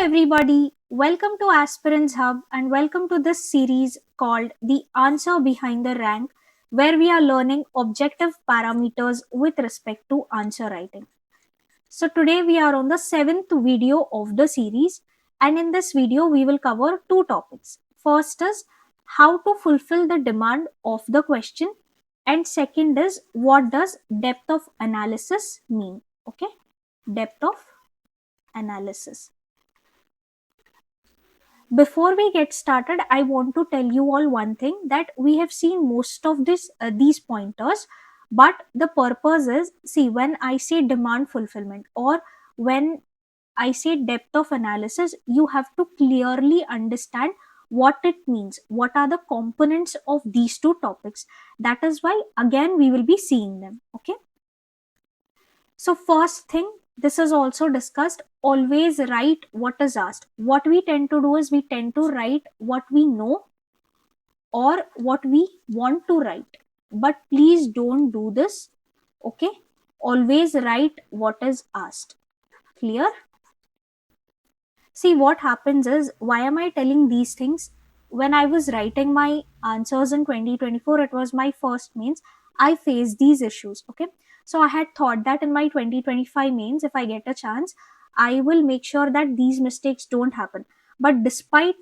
everybody, welcome to Aspirants Hub and welcome to this series called The Answer Behind the Rank, where we are learning objective parameters with respect to answer writing. So today we are on the 7th video of the series, and in this video we will cover two topics. First is how to fulfill the demand of the question, and second is what does depth of analysis mean. Okay, depth of analysis. Before we get started, I want to tell you all one thing, that we have seen most of these pointers, but the purpose is, see, when I say demand fulfillment or when I say depth of analysis, you have to clearly understand what it means, what are the components of these two topics. That is why again we will be seeing them. Okay, so first thing, this is also discussed, always write what is asked. What we tend to do is we tend to write what we know or what we want to write. But please don't do this. Okay? Always write what is asked. Clear? See, what happens is, why am I telling these things? When I was writing my answers in 2024, it was my first mains. I faced these issues. Okay. So I had thought that in my 2025 mains, if I get a chance, I will make sure that these mistakes don't happen. But despite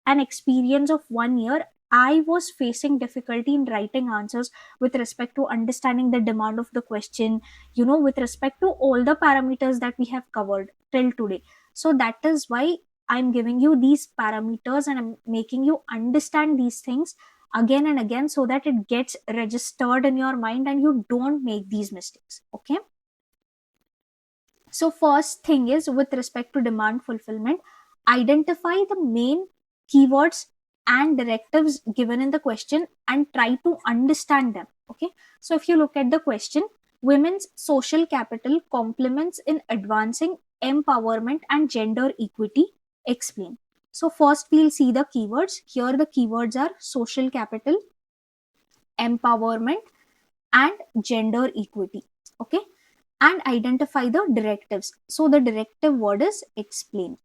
an experience of 1 year, I was facing difficulty in writing answers with respect to understanding the demand of the question, with respect to all the parameters that we have covered till today. So that is why I'm giving you these parameters and I'm making you understand these things again and again so that it gets registered in your mind and you don't make these mistakes. Okay. So first thing is, with respect to demand fulfillment, identify the main keywords and directives given in the question and try to understand them. Okay. So if you look at the question, women's social capital complements in advancing empowerment and gender equity, explain. So first we'll see the keywords. Here the keywords are social capital, empowerment and gender equity. Okay, and identify the directives. So the directive word is explain.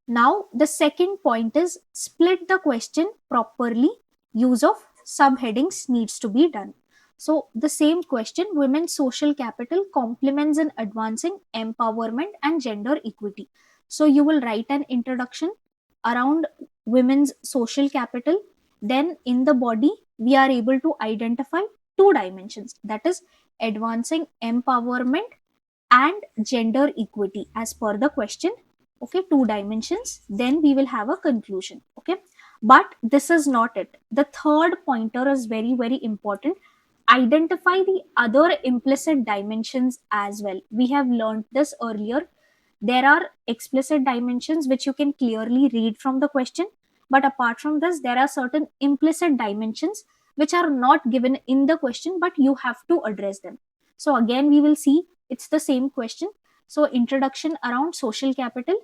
Now the second point is split the question properly. Use of subheadings needs to be done. So the same question, women's social capital complements in advancing empowerment and gender equity. So you will write an introduction around women's social capital. Then in the body, we are able to identify two dimensions, that is advancing empowerment and gender equity as per the question. Okay, two dimensions. Then we will have a conclusion. Okay, but this is not it. The third pointer is very, very important. Identify the other implicit dimensions as well. We have learned this earlier. There are explicit dimensions which you can clearly read from the question, but apart from this, there are certain implicit dimensions which are not given in the question, but you have to address them. So again, we will see it's the same question. So introduction around social capital.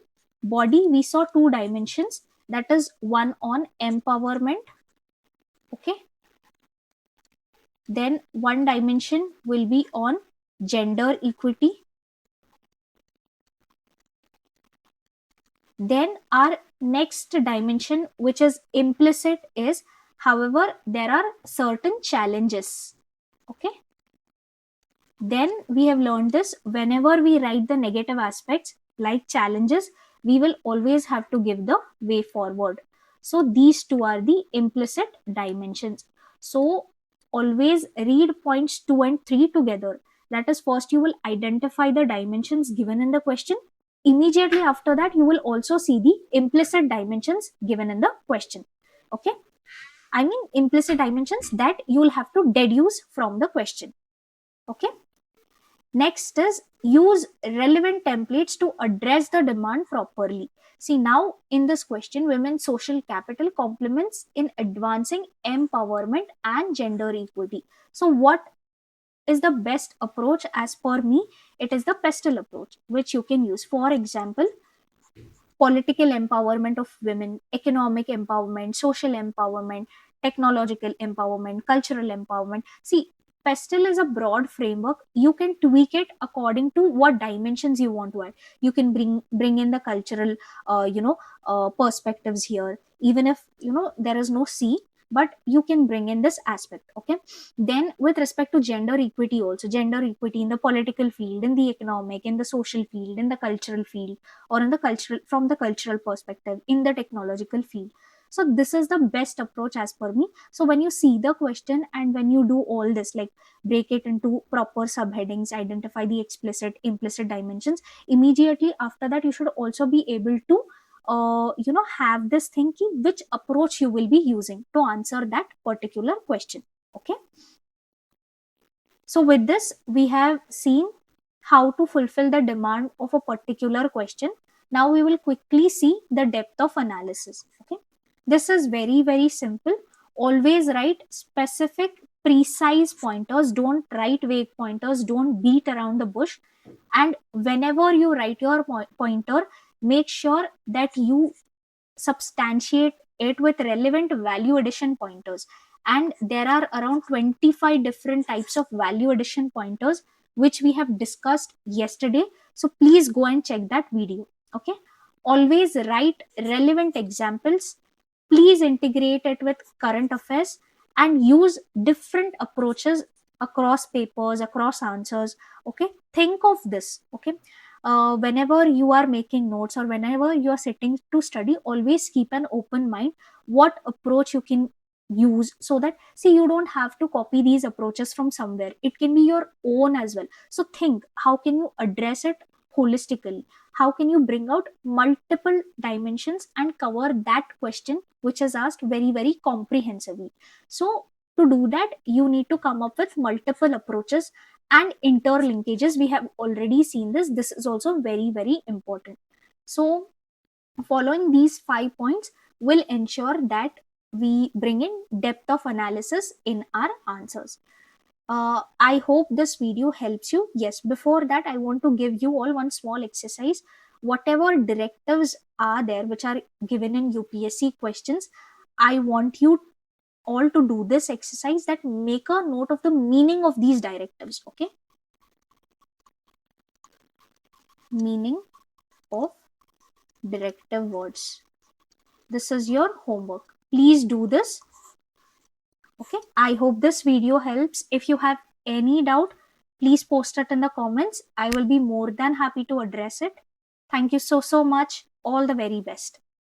Body, we saw two dimensions, that is one on empowerment. Okay, then one dimension will be on gender equity. Then our next dimension, which is implicit, is, however, there are certain challenges. Okay, then we have learned this, whenever we write the negative aspects like challenges, we will always have to give the way forward. So these two are the implicit dimensions. So always read points 2 and 3 together. That is, first you will identify the dimensions given in the question. Immediately after that, you will also see the implicit dimensions given in the question. Okay, I mean implicit dimensions that you will have to deduce from the question. Okay, next is use relevant templates to address the demand properly. See, now in this question, women's social capital complements in advancing empowerment and gender equity. So what is the best approach? As per me, it is the pestle approach, which you can use. For example, political empowerment of women, economic empowerment, social empowerment, technological empowerment, cultural empowerment. See, pestle is a broad framework. You can tweak it according to what dimensions you want to add. You can bring in the cultural perspectives here, even if there is no C, but you can bring in this aspect. Okay, then with respect to gender equity, also gender equity in the political field, in the economic, in the social field, in the cultural field, or in the cultural, from the cultural perspective, in the technological field. So this is the best approach as per me. So when you see the question and when you do all this, like break it into proper subheadings, identify the explicit implicit dimensions, immediately after that you should also be able to have this thinking which approach you will be using to answer that particular question. Okay, so with this we have seen how to fulfill the demand of a particular question. Now we will quickly see the depth of analysis. Okay, this is very, very simple. Always write specific, precise pointers. Don't write vague pointers. Don't beat around the bush. And whenever you write your pointer, make sure that you substantiate it with relevant value addition pointers. And there are around 25 different types of value addition pointers which we have discussed yesterday. So please go and check that video. Okay, always write relevant examples. Please integrate it with current affairs and use different approaches across papers, across answers. Okay, think of this. Okay, whenever you are making notes or whenever you are sitting to study, always keep an open mind what approach you can use, so that, see, you don't have to copy these approaches from somewhere. It can be your own as well. So think, how can you address it holistically? How can you bring out multiple dimensions and cover that question which is asked very, very comprehensively? So to do that, you need to come up with multiple approaches and interlinkages. We have already seen this. This is also very, very important. So following these 5 points will ensure that we bring in depth of analysis in our answers. I hope this video helps you. Yes, before that, I want to give you all one small exercise. Whatever directives are there which are given in UPSC questions, I want you all to do this exercise, that make a note of the meaning of these directives. Okay, meaning of directive words. This is your homework. Please do this. Okay, I hope this video helps. If you have any doubt, please post it in the comments. I will be more than happy to address it. Thank you so much. All the very best.